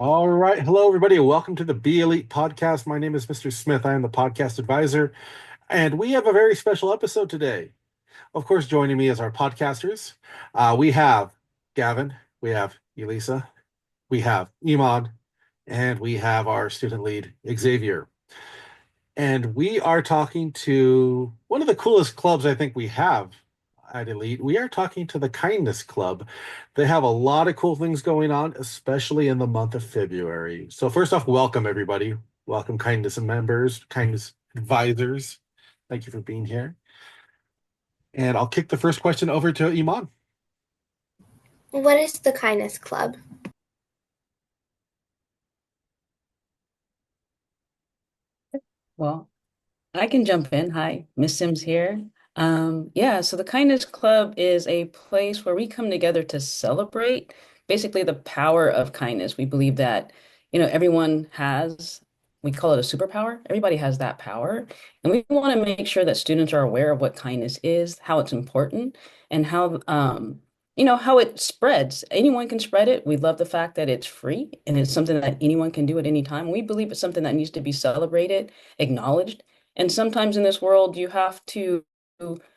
All right. Hello, everybody. Welcome to the Be Elite podcast. My name is Mr. Smith. I am the podcast advisor, and we have a very special episode today. Of course, joining me as our podcasters, we have Gavin, we have Elisa, we have Emaan, and we have our student lead, Xavier. And we are talking to one of the coolest clubs I think we have at Elite. We are talking to the Kindness Club. They have a lot of cool things going on, especially in the month of February. So, first off, welcome everybody. Welcome, Kindness members, Kindness advisors. Thank you for being here. And I'll kick the first question over to Iman. What is the Kindness Club? Well, I can jump in. Hi, Miss Sims here. Yeah, so the Kindness Club is a place where we come together to celebrate basically the power of kindness. We believe that, everyone has, we call it a superpower. Everybody has that power. And we want to make sure that students are aware of what kindness is, how it's important, and how it spreads. Anyone can spread it. We love the fact that it's free and it's something that anyone can do at any time. We believe it's something that needs to be celebrated, acknowledged. And sometimes in this world, you have to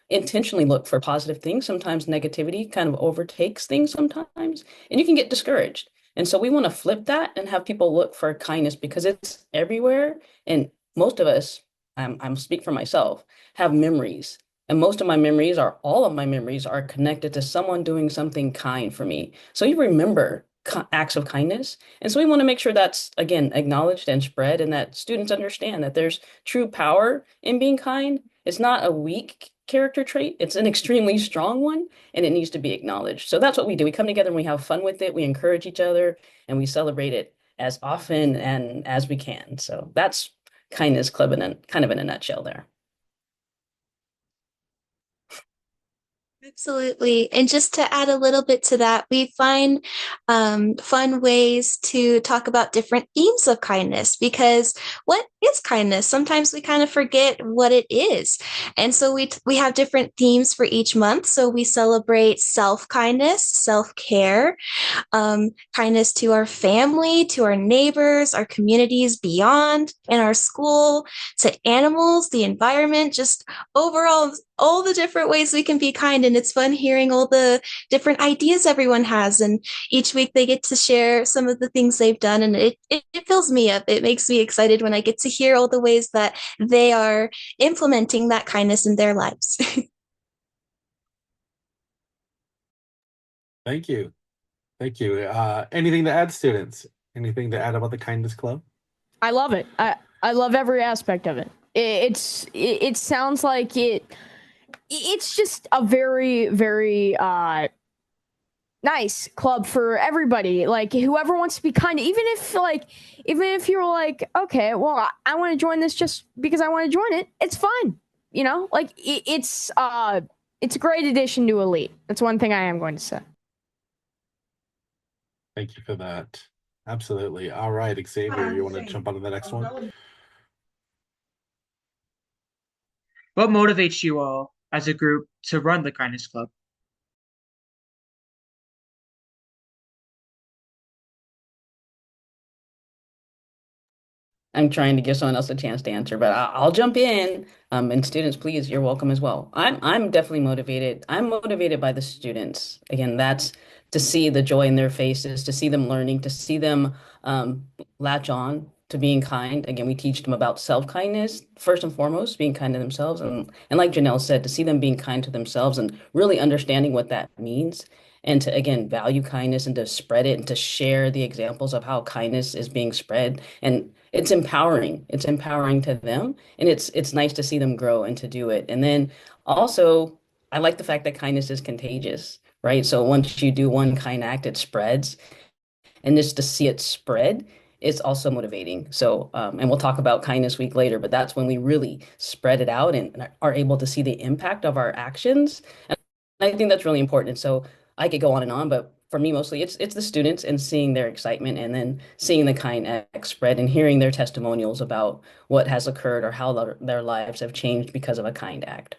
intentionally look for positive things. Sometimes negativity kind of overtakes things sometimes, and you can get discouraged. And so we want to flip that and have people look for kindness because it's everywhere. And most of us, I'm speak for myself, have memories. And most of my memories are all of my memories are connected to someone doing something kind for me. So you remember acts of kindness. And so we want to make sure that's, again, acknowledged and spread, and that students understand that there's true power in being kind. It's not a weak character trait, it's an extremely strong one, and it needs to be acknowledged. So that's what we do. We come together and we have fun with it, we encourage each other, and we celebrate it as often and as we can. So that's Kindness Club in a kind of in a nutshell there. Absolutely. And just to add a little bit to that, we find fun ways to talk about different themes of kindness because what is kindness? Sometimes we kind of forget what it is. And so we have different themes for each month. So we celebrate self-kindness, self-care, kindness to our family, to our neighbors, our communities beyond, in our school, to animals, the environment, just overall all the different ways we can be kind. And it's fun hearing all the different ideas everyone has. And each week they get to share some of the things they've done. And it fills me up. It makes me excited when I get to hear all the ways that they are implementing that kindness in their lives. Thank you. Thank you. Anything to add, students? Anything to add about the Kindness Club? I love it. I love every aspect of it. It sounds like it's just a very nice club for everybody. Like whoever wants to be kind, even if you're like, okay, well, I want to join this just because I want to join it. It's fine. It's a great addition to Elite. That's one thing I am going to say. Thank you for that. Absolutely. All right, Xavier, you want to jump on to the next one? What motivates you all as a group to run the Kindness Club? I'm trying to give someone else a chance to answer, but I'll jump in. And students, please, you're welcome as well. I'm definitely motivated. I'm motivated by the students. Again, that's to see the joy in their faces, to see them learning, to see them latch on to being kind. Again, we teach them about self-kindness, first and foremost, being kind to themselves. And like Janelle said, to see them being kind to themselves and really understanding what that means. And to, again, value kindness and to spread it and to share the examples of how kindness is being spread. And it's empowering. It's empowering to them. And it's nice to see them grow and to do it. And then also, I like the fact that kindness is contagious, right? So once you do one kind act, it spreads. And just to see it spread is also motivating. So, and we'll talk about Kindness Week later, but that's when we really spread it out and are able to see the impact of our actions. And I think that's really important. And so I could go on and on, but for me, mostly it's the students and seeing their excitement and then seeing the kind act spread and hearing their testimonials about what has occurred or how their lives have changed because of a kind act.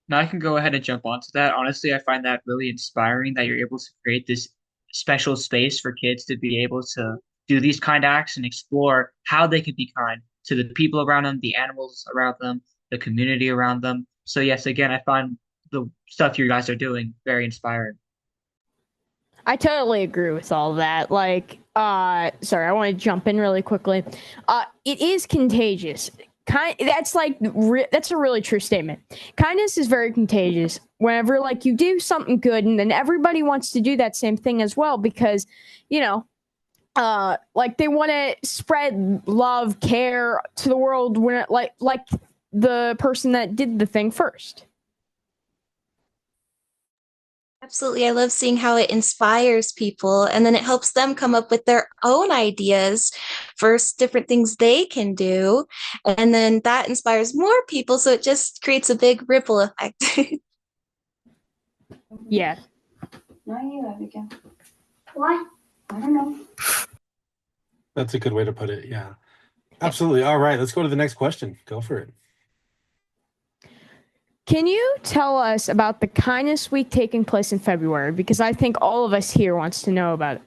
Now I can go ahead and jump onto that. Honestly, I find that really inspiring that you're able to create this special space for kids to be able to do these kind acts and explore how they can be kind to the people around them, the animals around them, the community around them. So yes, again, I find the stuff you guys are doing very inspiring. I totally agree with all that. Like, sorry, I want to jump in really quickly. It is contagious. That's a really true statement. Kindness is very contagious. Whenever like you do something good, and then everybody wants to do that same thing as well because, you know, like they want to spread love, care to the world when it, like the person that did the thing first. Absolutely. I love seeing how it inspires people and then it helps them come up with their own ideas for different things they can do. And then that inspires more people. So it just creates a big ripple effect. Yeah. Not you, Abigail. Why? I don't know. That's a good way to put it. Yeah. Absolutely. All right, let's go to the next question. Go for it. Can you tell us about the Kindness Week taking place in February? Because I think all of us here wants to know about it.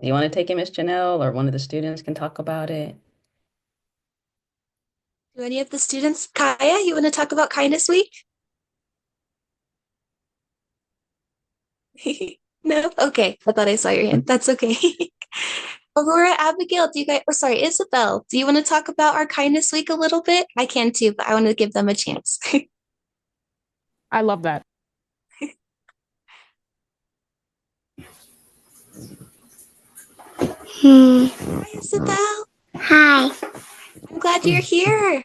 Do you want to take it, Miss Janelle, or one of the students can talk about it? Do any of the students, Kaya, you want to talk about Kindness Week? No? Okay. I thought I saw your hand. That's okay. Aurora, Abigail, do you guys, or sorry, Isabel, do you want to talk about our Kindness Week a little bit? I can too, but I want to give them a chance. I love that. Hi, Isabel. Hi. I'm glad you're here.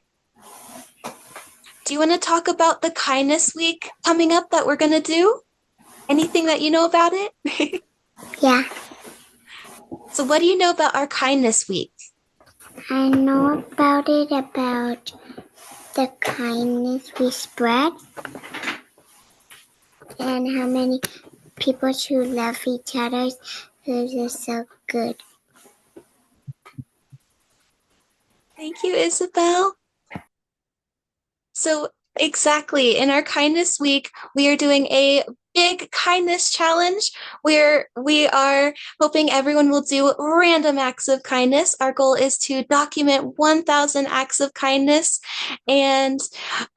Do you want to talk about the Kindness Week coming up that we're going to do? Anything that you know about it? Yeah, So, what do you know about our Kindness Week? I know about it, about the kindness we spread and how many people who love each other. This is so good. Thank you, Isabel. So, exactly, in our Kindness Week, we are doing a big kindness challenge where we are hoping everyone will do random acts of kindness. Our goal is to document 1,000 acts of kindness, and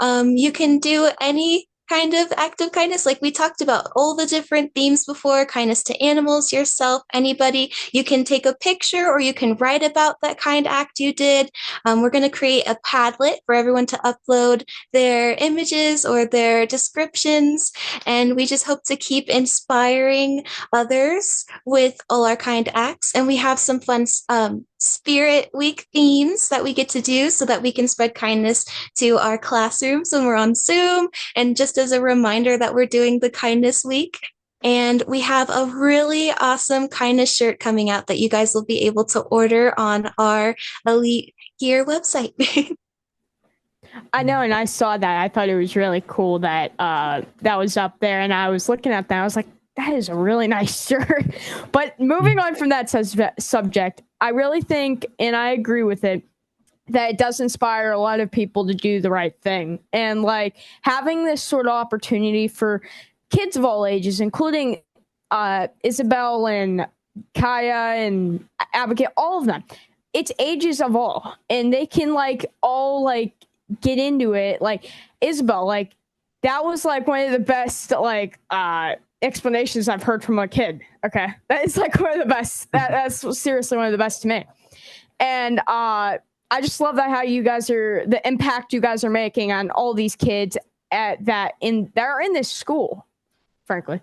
you can do any kind of act of kindness. Like we talked about all the different themes before, kindness to animals, yourself, anybody. You can take a picture or you can write about that kind act you did. We're going to create a Padlet for everyone to upload their images or their descriptions. And we just hope to keep inspiring others with all our kind acts. And we have some fun Spirit Week themes that we get to do so that we can spread kindness to our classrooms when we're on Zoom. And just as a reminder that we're doing the Kindness Week. And we have a really awesome kindness shirt coming out that you guys will be able to order on our Elite Gear website. I know, and I saw that. I thought it was really cool that that was up there, and I was looking at that. I was like, that is a really nice shirt. But moving on from that subject, I really think, and I agree with it, that it does inspire a lot of people to do the right thing. And like having this sort of opportunity for kids of all ages, including Isabel and Kaya and Abigail, all of them, it's ages of all, and they can like all like get into it. Like Isabel, like that was like one of the best like explanations I've heard from a kid. Okay, that is like one of the best. That's seriously one of the best to me. And I just love that how you guys are the impact you guys are making on all these kids that are in this school, frankly.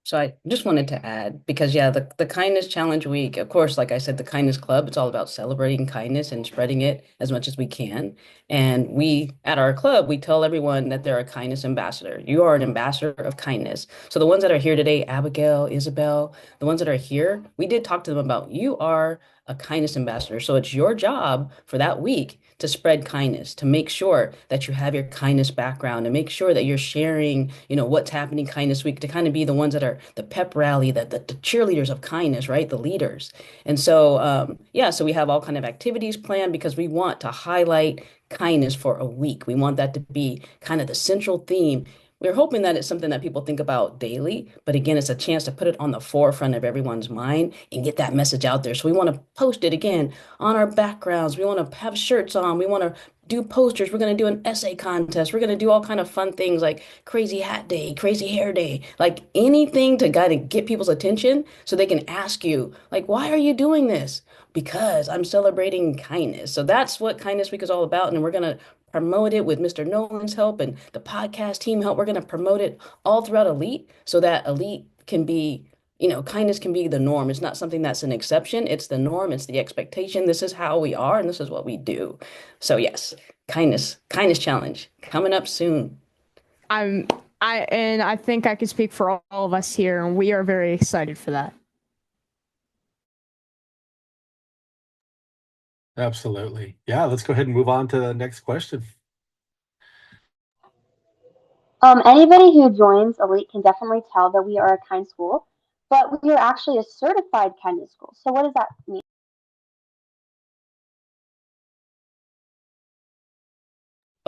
So I just wanted to add, because yeah, the Kindness Challenge Week, of course, like I said, the Kindness Club, it's all about celebrating kindness and spreading it as much as we can. And we, at our club, we tell everyone that they're a kindness ambassador. You are an ambassador of kindness. So the ones that are here today, Abigail, Isabel, the ones that are here, we did talk to them about you are a kindness ambassador. So it's your job for that week to spread kindness, to make sure that you have your kindness background, and make sure that you're sharing, what's happening Kindness Week, to kind of be the ones that are the pep rally, the cheerleaders of kindness, right? The leaders. And so, so we have all kind of activities planned because we want to highlight kindness for a week. We want that to be kind of the central theme we're hoping that it's something that people think about daily. But again, it's a chance to put it on the forefront of everyone's mind and get that message out there. So we want to post it again on our backgrounds. We want to have shirts on. We want to do posters. We're going to do an essay contest. We're going to do all kind of fun things like crazy hat day, crazy hair day, like anything to kind of get people's attention so they can ask you, like, why are you doing this? Because I'm celebrating kindness. So that's what Kindness Week is all about. And we're going to promote it with Mr. Nolan's help and the podcast team help. We're going to promote it all throughout Elite so that Elite can be, kindness can be the norm. It's not something that's an exception. It's the norm. It's the expectation. This is how we are and this is what we do. So yes, kindness challenge coming up soon. I think I can speak for all of us here, and we are very excited for that. Absolutely. Yeah, let's go ahead and move on to the next question. Anybody who joins Elite can definitely tell that we are a kind school, but we are actually a certified kindness school. So what does that mean?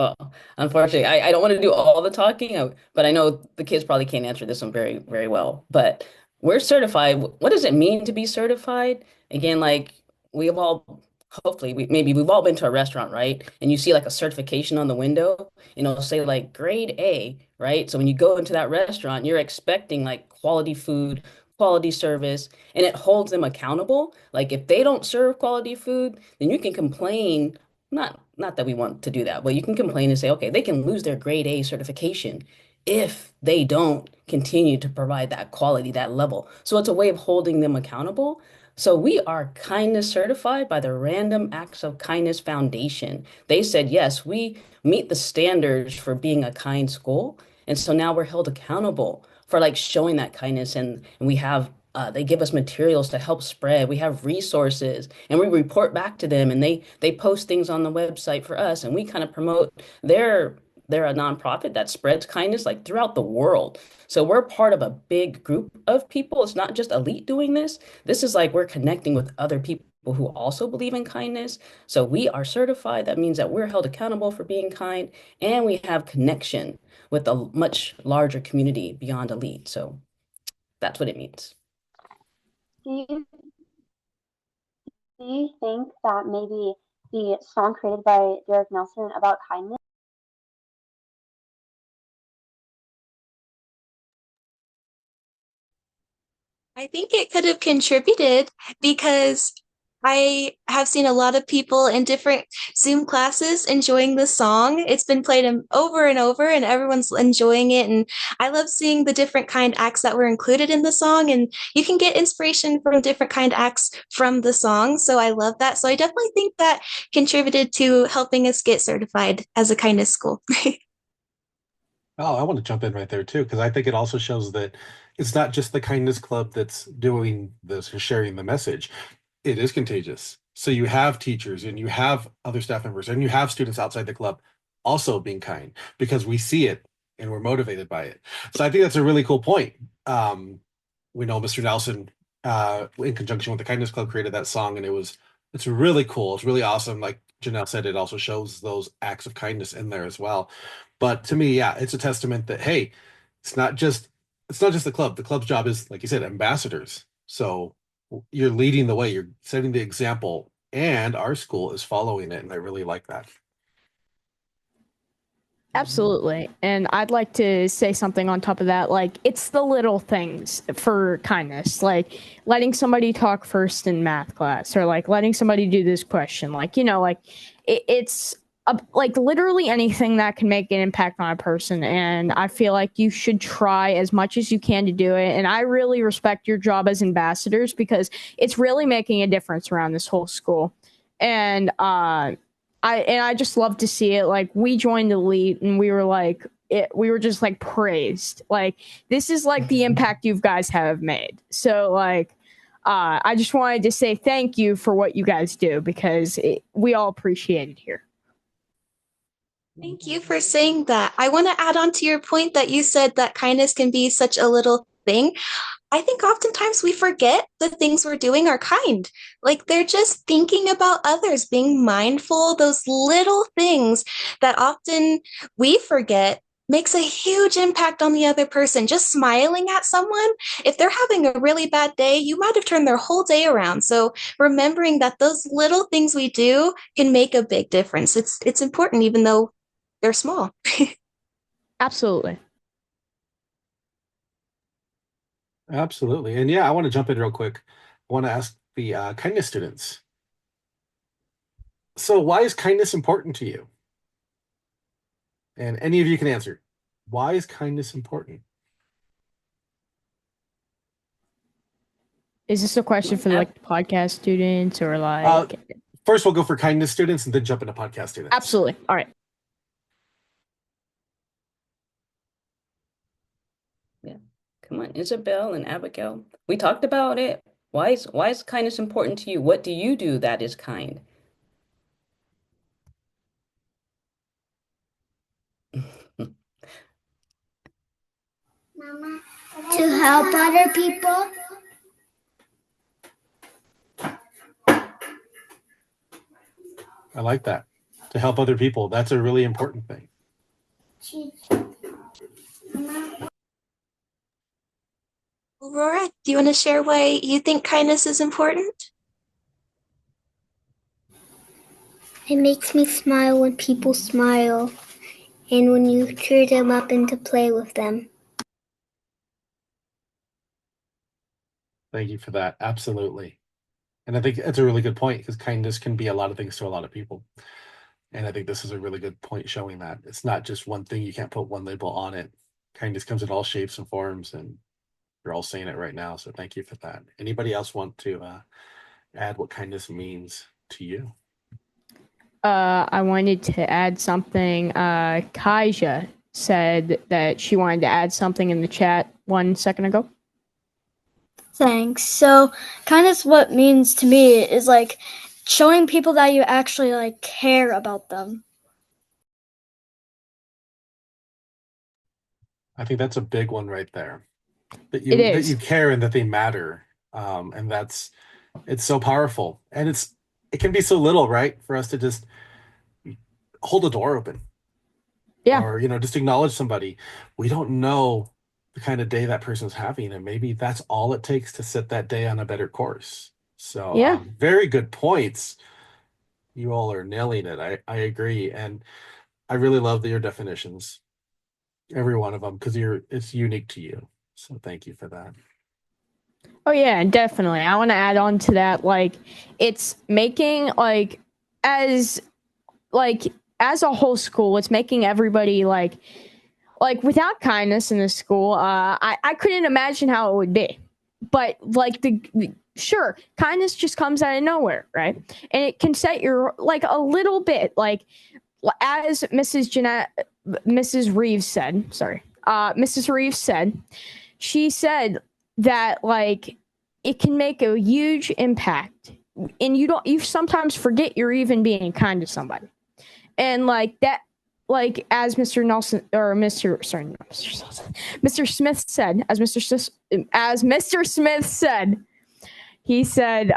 Oh, unfortunately, I don't want to do all the talking, but I know the kids probably can't answer this one very, very well. But we're certified. What does it mean to be certified? Again, like we've all, hopefully, maybe we've all been to a restaurant, right? And you see like a certification on the window, say like grade A, right? So when you go into that restaurant, you're expecting like quality food, quality service, and it holds them accountable. Like if they don't serve quality food, then you can complain not that we want to do that, but you can complain and say, okay, they can lose their grade A certification if they don't continue to provide that quality, that level. So it's a way of holding them accountable. So we are kindness certified by the Random Acts of Kindness Foundation. They said, yes, we meet the standards for being a kind school. And so now we're held accountable for like showing that kindness and we have they give us materials to help spread. We have resources and we report back to them and they post things on the website for us and we kind of promote their they're a nonprofit that spreads kindness like throughout the world. So we're part of a big group of people. It's not just Elite doing this. This is like we're connecting with other people who also believe in kindness. So we are certified. That means that we're held accountable for being kind and we have connection with a much larger community beyond Elite. So that's what it means. Do you, do you think that maybe the song created by Derek Nelson about kindness? I think it could have contributed because I have seen a lot of people in different Zoom classes enjoying the song. It's been played over and over, and everyone's enjoying it. And I love seeing the different kind acts that were included in the song. And you can get inspiration from different kind acts from the song. So I love that. So I definitely think that contributed to helping us get certified as a kindness school. Oh, I want to jump in right there too, because I think it also shows that it's not just the kindness club that's doing this or sharing the message. It is contagious. So you have teachers and you have other staff members and you have students outside the club also being kind because we see it and we're motivated by it. So I think that's a really cool point. We know Mr. Nelson, in conjunction with the Kindness Club, created that song, and it's really cool. It's really awesome. Like Janelle said, it also shows those acts of kindness in there as well. But to me, yeah, it's a testament that hey, it's not just it's not just the club. The club's job is, like you said, ambassadors. So you're leading the way, you're setting the example, and our school is following it, and I really like that. Absolutely. And I'd like to say something on top of that. Like, it's the little things for kindness, like letting somebody talk first in math class or like letting somebody do this question. Like, it's like literally anything that can make an impact on a person. And I feel like you should try as much as you can to do it. And I really respect your job as ambassadors because it's really making a difference around this whole school. And, I just love to see it. Like we joined Elite and we were like we were just like praised. Like this is like the impact you guys have made. So like I just wanted to say thank you for what you guys do because we all appreciate it here. Thank you for saying that. I want to add on to your point that you said that kindness can be such a little thing. I think oftentimes we forget the things we're doing are kind. Like they're just thinking about others, being mindful, those little things that often we forget makes a huge impact on the other person. Just smiling at someone, if they're having a really bad day, you might have turned their whole day around. So remembering that those little things we do can make a big difference. It's important even though they're small. Absolutely. Absolutely. And yeah, I want to jump in real quick. I want to ask the kindness students. So, why is kindness important to you? And any of you can answer. Why is kindness important? Is this a question for like podcast students or Uh, like? First, we'll go for kindness students and then jump into podcast students. Absolutely. All right. Yeah. Come on, Isabel and Abigail. We talked about it. Why is kindness important to you? What do you do that is kind? Mama, to help other people. I like that. To help other people. That's a really important thing. Aurora, do you want to share why you think kindness is important? It makes me smile when people smile and when you cheer them up and to play with them. Thank you for that. Absolutely. And I think it's a really good point because kindness can be a lot of things to a lot of people. And I think this is a really good point showing that it's not just one thing. You can't put one label on it. Kindness comes in all shapes and forms, and you're all saying it right now. So thank you for that. Anybody else want to add what kindness means to you? I wanted to add something. Kaija said that she wanted to add something in the chat 1 second ago. Thanks. So, kindness, what means to me is like showing people that you actually like care about them. I think that's a big one right there. That It that is. you care and that they matter. And it's so powerful. And it can be so little, right? For us to just hold a door open. Yeah. Or, just acknowledge somebody. We don't know the kind of day that person's having, and maybe that's all it takes to set that day on a better course. So, Yeah. very good points. You all are nailing it. I agree. And I really love your definitions, every one of them, because it's unique to you. So thank you for that. Oh yeah, definitely. I want to add on to that. Like, it's making as as a whole school, it's making everybody like without kindness in the school, I couldn't imagine how it would be. But like sure, kindness just comes out of nowhere, right? And it can set your like a little bit like as Mrs. Reeves said. Sorry, Mrs. Reeves said. She said that like it can make a huge impact, and you sometimes forget you're even being kind to somebody, and like that. Like as Mr. Nelson or Mr. Sorry, not Mr. Nelson, Mr. Smith said, as Mr. Smith said, he said,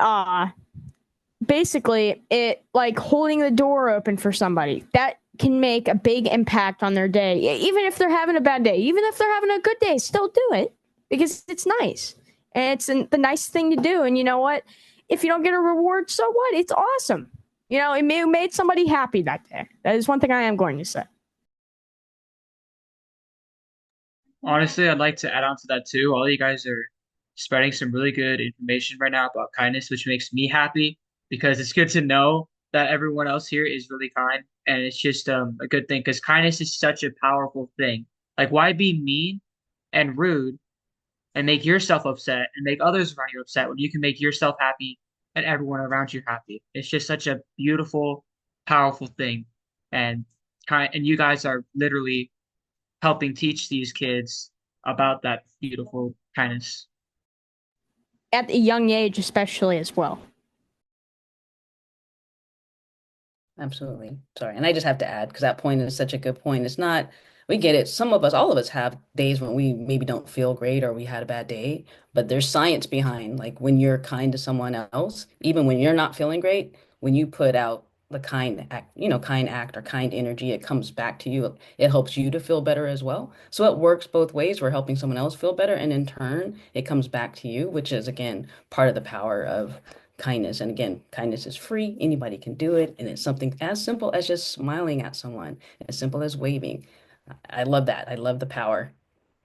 basically it like holding the door open for somebody that can make a big impact on their day, even if they're having a bad day, even if they're having a good day, still do it because it's nice and it's the nice thing to do. And you know what? If you don't get a reward, so what? It's awesome. It made somebody happy that day. That is one thing I am going to say. Honestly, I'd like to add on to that too. All you guys are spreading some really good information right now about kindness, which makes me happy because it's good to know that everyone else here is really kind, and it's just a good thing because kindness is such a powerful thing. Like, why be mean and rude and make yourself upset and make others around you upset when you can make yourself happy and everyone around you happy? It's just such a beautiful, powerful thing, and and you guys are literally helping teach these kids about that beautiful kindness. At a young age, especially as well. Absolutely. Sorry. And I just have to add, because that point is such a good point. It's not, we get it. Some of us, all of us have days when we maybe don't feel great or we had a bad day, but there's science behind like when you're kind to someone else, even when you're not feeling great, when you put out the kind act, kind act or kind energy, it comes back to you. It helps you to feel better as well. So it works both ways. We're helping someone else feel better, and in turn, it comes back to you, which is again part of the power of kindness. And again, kindness is free. Anybody can do it, and it's something as simple as just smiling at someone, as simple as waving. I love that. I love the power.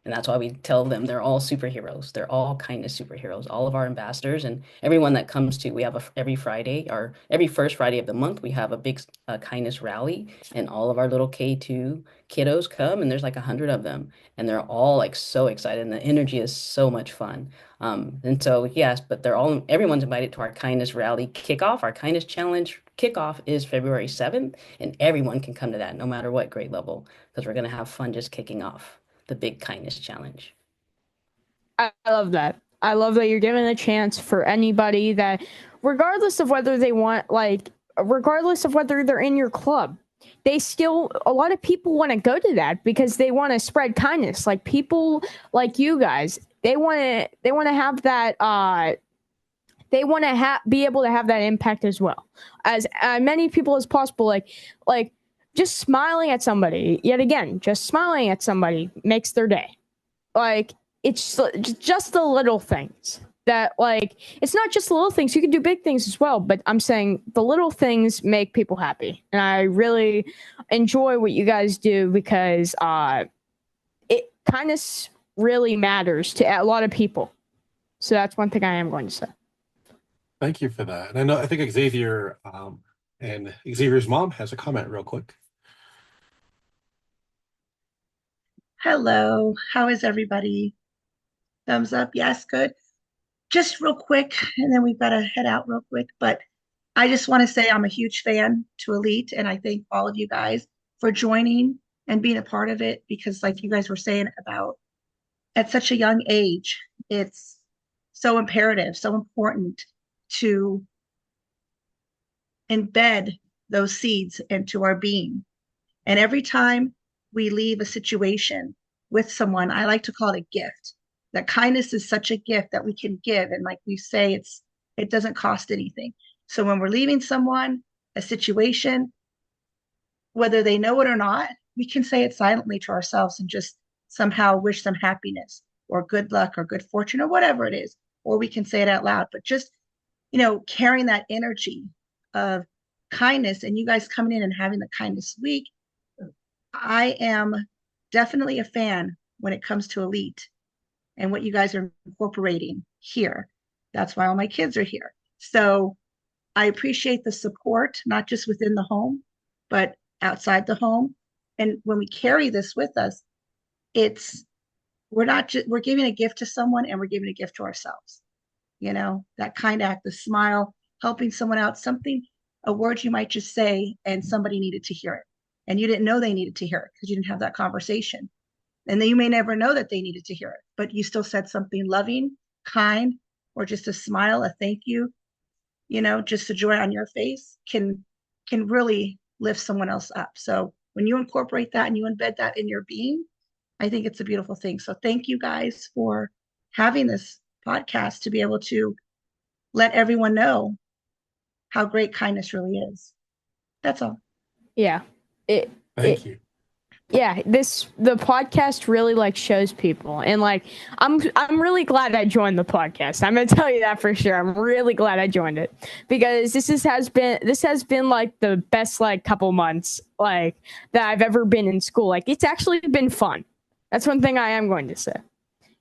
And that's why we tell them they're all superheroes. They're all kindness superheroes. All of our ambassadors and everyone that comes to, we have every Friday or every first Friday of the month, we have a big kindness rally, and all of our little K2 kiddos come, and there's like 100 of them, and they're all like so excited, and the energy is so much fun. And so yes, but everyone's invited to our kindness rally kickoff. Our kindness challenge kickoff is February 7th, and everyone can come to that, no matter what grade level, because we're gonna have fun just kicking off the big kindness challenge. I love that. I love that you're giving a chance for anybody that, regardless of whether they want, like, regardless of whether they're in your club, a lot of people want to go to that because they want to spread kindness. Like people like you guys, they want to have that, they want to be able to have that impact as well as many people as possible. Like just smiling at somebody, yet again, just smiling at somebody makes their day. Like it's just the little things that, like, it's not just the little things. You can do big things as well, but I'm saying the little things make people happy. And I really enjoy what you guys do because it kind of really matters to a lot of people. So that's one thing I am going to say. Thank you for that. And I think Xavier and Xavier's mom has a comment real quick. Hello, how is everybody? Thumbs up, yes, good. Just real quick, and then we've got to head out real quick, but I just want to say I'm a huge fan to Elite, and I thank all of you guys for joining and being a part of it, because like you guys were saying about at such a young age, it's so imperative, so important to embed those seeds into our being. And every time we leave a situation with someone, I like to call it a gift. That kindness is such a gift that we can give. And like we say, it doesn't cost anything. So when we're leaving someone, a situation, whether they know it or not, we can say it silently to ourselves and just somehow wish them happiness or good luck or good fortune or whatever it is. Or we can say it out loud, but just, carrying that energy of kindness, and you guys coming in and having the kindness week. I am definitely a fan when it comes to Elite and what you guys are incorporating here. That's why all my kids are here. So I appreciate the support, not just within the home, but outside the home. And when we carry this with us, we're giving a gift to someone, and we're giving a gift to ourselves. That kind act, the smile, helping someone out, a word you might just say and somebody needed to hear it. And you didn't know they needed to hear it because you didn't have that conversation. And then you may never know that they needed to hear it, but you still said something loving, kind, or just a smile, a thank you, just a joy on your face can really lift someone else up. So when you incorporate that and you embed that in your being, I think it's a beautiful thing. So thank you guys for having this podcast to be able to let everyone know how great kindness really is. That's all. Yeah. Thank you. Yeah, the podcast really shows people, and I'm really glad I joined the podcast. I'm gonna tell you that for sure. I'm really glad I joined it because this has been like the best couple months that I've ever been in school. It's actually been fun. That's one thing I am going to say.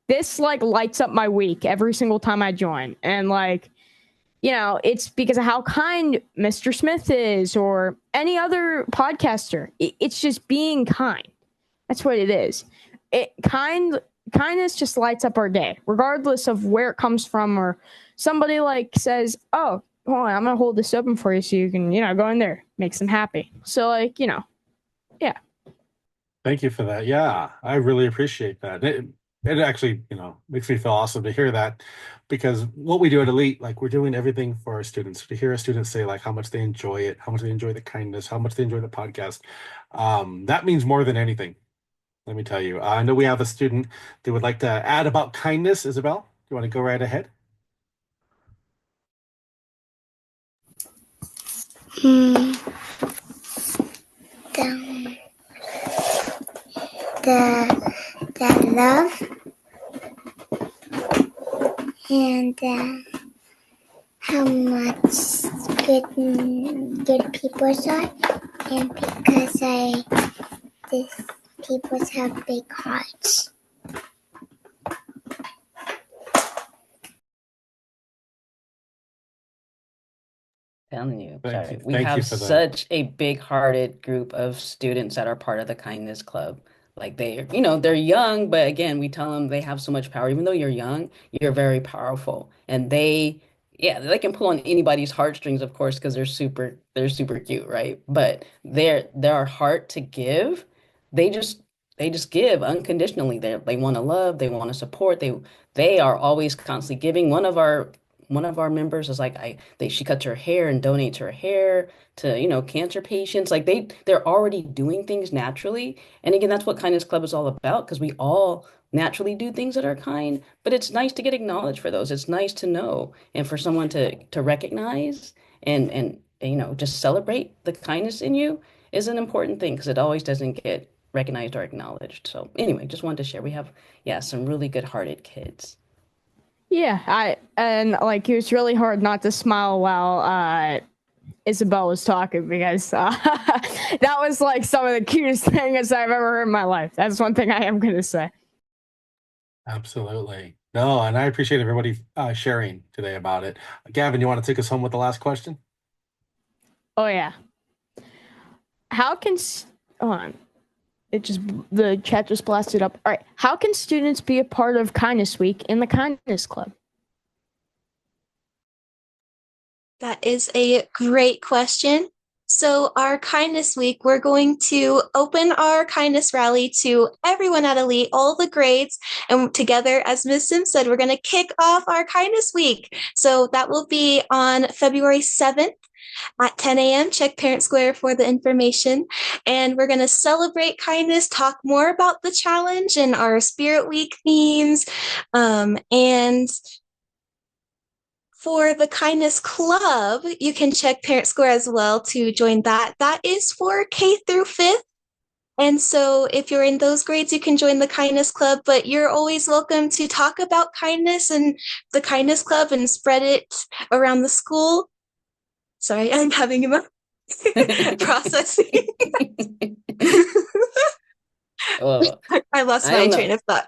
This lights up my week every single time I join, and it's because of how kind Mr. Smith is or any other podcaster. It's just being kind. That's what it is. Kindness just lights up our day, regardless of where it comes from, or somebody says, "Oh, hold on, I'm gonna hold this open for you so you can, go in there, makes them happy." So yeah. Thank you for that. Yeah, I really appreciate that. It actually, makes me feel awesome to hear that, because what we do at Elite, we're doing everything for our students. To hear our students say how much they enjoy it, how much they enjoy the kindness, how much they enjoy the podcast, that means more than anything. Let me tell you. I know we have a student that would like to add about kindness. Isabel, do you want to go right ahead? how much good people are, and because these people have big hearts. Telling you, Thank you. sorry. We Thank you have for that. such a big-hearted group of students that are part of the Kindness Club. Like they're young, but again, we tell them they have so much power. Even though you're young, you're very powerful. And yeah, they can pull on anybody's heartstrings, of course, because they're super cute, right? But their heart to give, they just they just give unconditionally. They want to love, they want to support, they are always constantly giving. One of our members is like she cuts her hair and donates her hair to cancer patients. Like they're already doing things naturally. And again, that's what Kindness Club is all about, because we all naturally do things that are kind, but it's nice to get acknowledged for those. It's nice to know, and for someone to recognize and just celebrate the kindness in you is an important thing, because it always doesn't get recognized or acknowledged. So anyway, just wanted to share. We have, yeah, some really good-hearted kids. Yeah, it was really hard not to smile while Isabel was talking, because that was like some of the cutest things I've ever heard in my life. That's one thing I am gonna say. Absolutely. No, and I appreciate everybody sharing today about it. Gavin, you want to take us home with the last question? Oh yeah. How can hold on? The chat just blasted up. All right. How can students be a part of Kindness Week in the Kindness Club? That is a great question. So, our Kindness Week, we're going to open our kindness rally to everyone at Elite, all the grades. And together, as Ms. Sim said, we're going to kick off our Kindness Week. So, that will be on February 7th at 10 a.m. Check ParentSquare for the information. And we're going to celebrate kindness, talk more about the challenge and our Spirit Week themes. And for the Kindness Club, you can check ParentSquare as well to join that. That is for K through 5th. And so if you're in those grades, you can join the Kindness Club, but you're always welcome to talk about kindness and the Kindness Club and spread it around the school. Sorry, I'm having a processing. Well, I lost I my don't train know. of thought.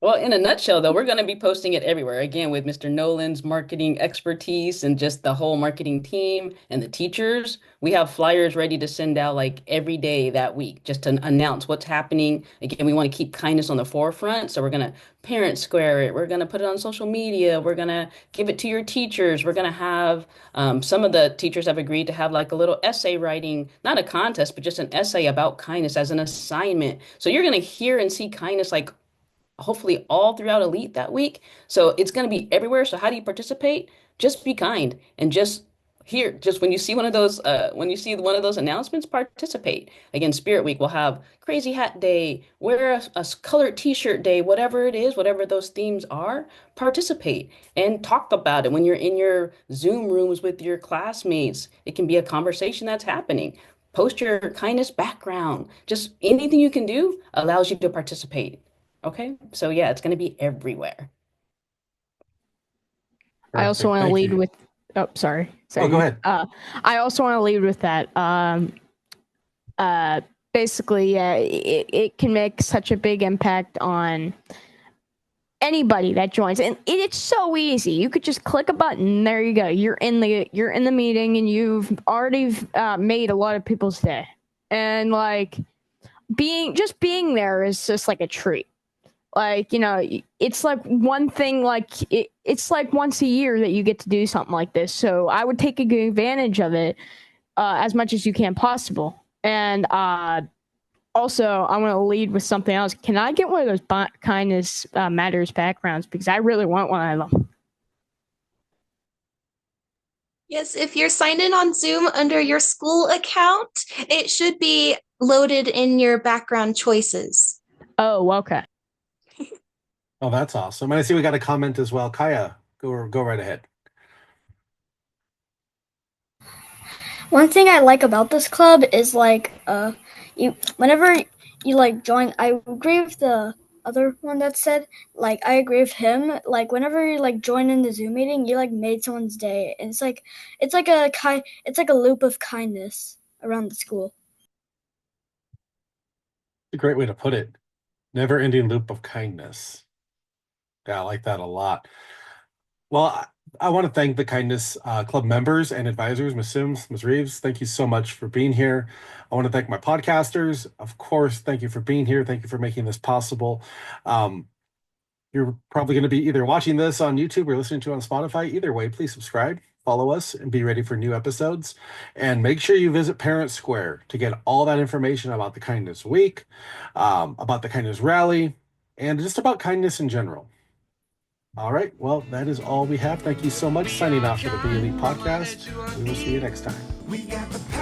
Well, in a nutshell, though, we're going to be posting it everywhere. Again, with Mr. Nolan's marketing expertise and just the whole marketing team and the teachers, we have flyers ready to send out like every day that week, just to announce what's happening. Again, we want to keep kindness on the forefront. So we're going to parent square it. We're going to put it on social media. We're going to give it to your teachers. We're going to have some of the teachers have agreed to have like a little essay writing, not a contest, but just an essay about kindness as an assignment. So you're going to hear and see kindness like hopefully all throughout Elite that week. So it's going to be everywhere. So how do you participate? Just be kind and just when you see one of those announcements, participate. Again, Spirit Week will have Crazy Hat Day, wear a colored T-shirt day, whatever it is, whatever those themes are, participate and talk about it when you're in your Zoom rooms with your classmates. It can be a conversation that's happening. Post your kindness background. Just anything you can do allows you to participate. Okay, so yeah, it's going to be everywhere. I also Perfect. want to Thank lead you. with. Oh, sorry. Oh, go ahead. I also want to lead with that. Basically, yeah, it can make such a big impact on anybody that joins, and it's so easy. You could just click a button. There you go. You're in the meeting, and you've already made a lot of people's day. And like being there is just like a treat. Like, it's like one thing, like it's like once a year that you get to do something like this. So I would take a good advantage of it as much as you can possible. And also, I want to lead with something else. Can I get one of those kindness matters backgrounds? Because I really want one of them. Yes, if you're signed in on Zoom under your school account, it should be loaded in your background choices. Oh, okay. Oh, that's awesome. And I see we got a comment as well. Kaya, go right ahead. One thing I like about this club is like whenever you like join, I agree with the other one that said, like, I agree with him. Like, whenever you like join in the Zoom meeting, you like made someone's day, and it's like a loop of kindness around the school. A great way to put it. Never ending loop of kindness. Yeah, I like that a lot. Well, I want to thank the Kindness Club members and advisors, Ms. Sims, Ms. Reeves. Thank you so much for being here. I want to thank my podcasters. Of course, thank you for being here. Thank you for making this possible. Um, you're probably going to be either watching this on YouTube or listening to it on Spotify. Either way, please subscribe, follow us, and be ready for new episodes. And make sure you visit ParentSquare to get all that information about the Kindness Week, about the Kindness Rally, and just about kindness in general. All right. Well, that is all we have. Thank you so much. Signing off for the Be Elite podcast. We will see you next time.